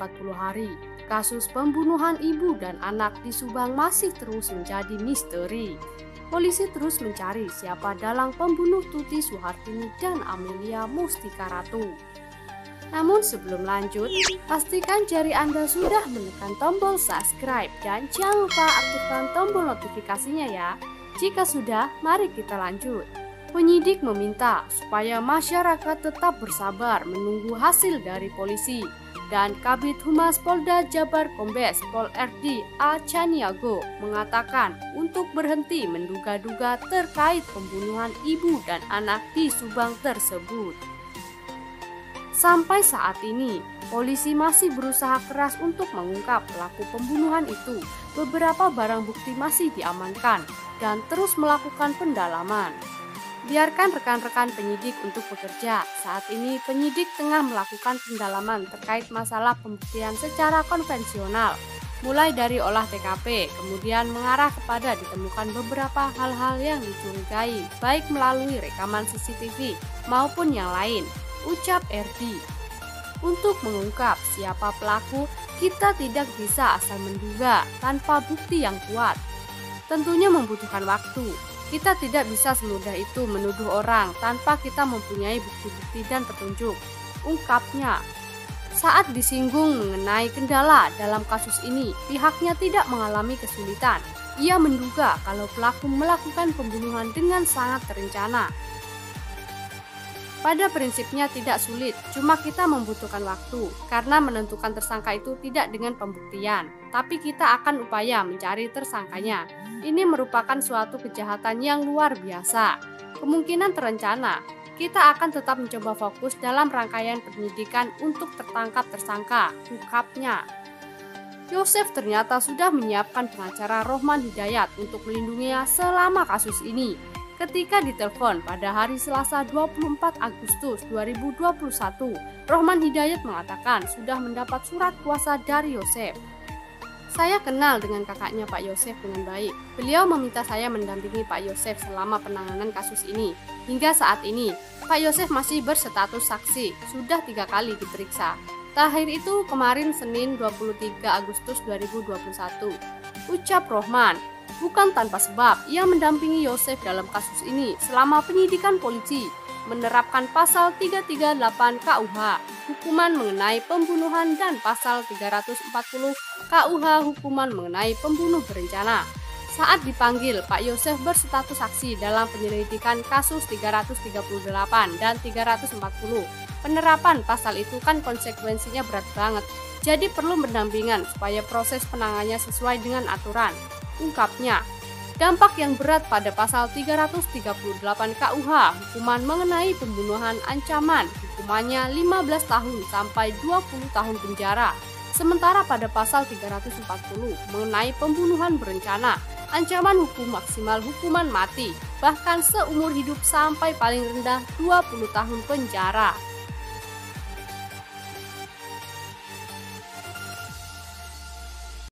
40 hari, kasus pembunuhan ibu dan anak di Subang masih terus menjadi misteri. Polisi terus mencari siapa dalang pembunuh Tuti Suhartini dan Amelia Mustika Ratu. Namun sebelum lanjut, pastikan jari Anda sudah menekan tombol subscribe dan jangan lupa aktifkan tombol notifikasinya ya. Jika sudah, mari kita lanjut. Penyidik meminta supaya masyarakat tetap bersabar menunggu hasil dari polisi, dan Kabid Humas Polda Jabar Kombes Pol RD A. Caniago mengatakan untuk berhenti menduga-duga terkait pembunuhan ibu dan anak di Subang tersebut. Sampai saat ini, polisi masih berusaha keras untuk mengungkap pelaku pembunuhan itu. Beberapa barang bukti masih diamankan dan terus melakukan pendalaman. Biarkan rekan-rekan penyidik untuk bekerja. Saat ini penyidik tengah melakukan pendalaman terkait masalah pembuktian secara konvensional, mulai dari olah TKP, kemudian mengarah kepada ditemukan beberapa hal-hal yang dicurigai, baik melalui rekaman CCTV maupun yang lain, ucap RD. Untuk mengungkap siapa pelaku, kita tidak bisa asal menduga tanpa bukti yang kuat. Tentunya membutuhkan waktu. Kita tidak bisa semudah itu menuduh orang tanpa kita mempunyai bukti-bukti dan petunjuk, ungkapnya. Saat disinggung mengenai kendala dalam kasus ini, pihaknya tidak mengalami kesulitan. Ia menduga kalau pelaku melakukan pembunuhan dengan sangat terencana. Pada prinsipnya tidak sulit, cuma kita membutuhkan waktu, karena menentukan tersangka itu tidak dengan pembuktian, tapi kita akan upaya mencari tersangkanya. Ini merupakan suatu kejahatan yang luar biasa. Kemungkinan terencana, kita akan tetap mencoba fokus dalam rangkaian penyidikan untuk tertangkap tersangka, ungkapnya. Yosef ternyata sudah menyiapkan pengacara Rohman Hidayat untuk melindunginya selama kasus ini. Ketika ditelepon pada hari Selasa 24 Agustus 2021, Rohman Hidayat mengatakan sudah mendapat surat kuasa dari Yosef. Saya kenal dengan kakaknya Pak Yosef dengan baik. Beliau meminta saya mendampingi Pak Yosef selama penanganan kasus ini. Hingga saat ini, Pak Yosef masih berstatus saksi, sudah 3 kali diperiksa. Terakhir itu kemarin Senin 23 Agustus 2021. Ucap Rohman. Bukan tanpa sebab, ia mendampingi Yosef dalam kasus ini selama penyidikan polisi, menerapkan pasal 338 KUH, hukuman mengenai pembunuhan, dan pasal 340 KUH, hukuman mengenai pembunuh berencana. Saat dipanggil, Pak Yosef berstatus saksi dalam penyelidikan kasus 338 dan 340. Penerapan pasal itu kan konsekuensinya berat banget, jadi perlu pendampingan supaya proses penanganannya sesuai dengan aturan, ungkapnya. Dampak yang berat pada pasal 338 KUH, hukuman mengenai pembunuhan ancaman, hukumannya 15 tahun sampai 20 tahun penjara. Sementara pada pasal 340 mengenai pembunuhan berencana, ancaman hukum maksimal hukuman mati, bahkan seumur hidup sampai paling rendah 20 tahun penjara.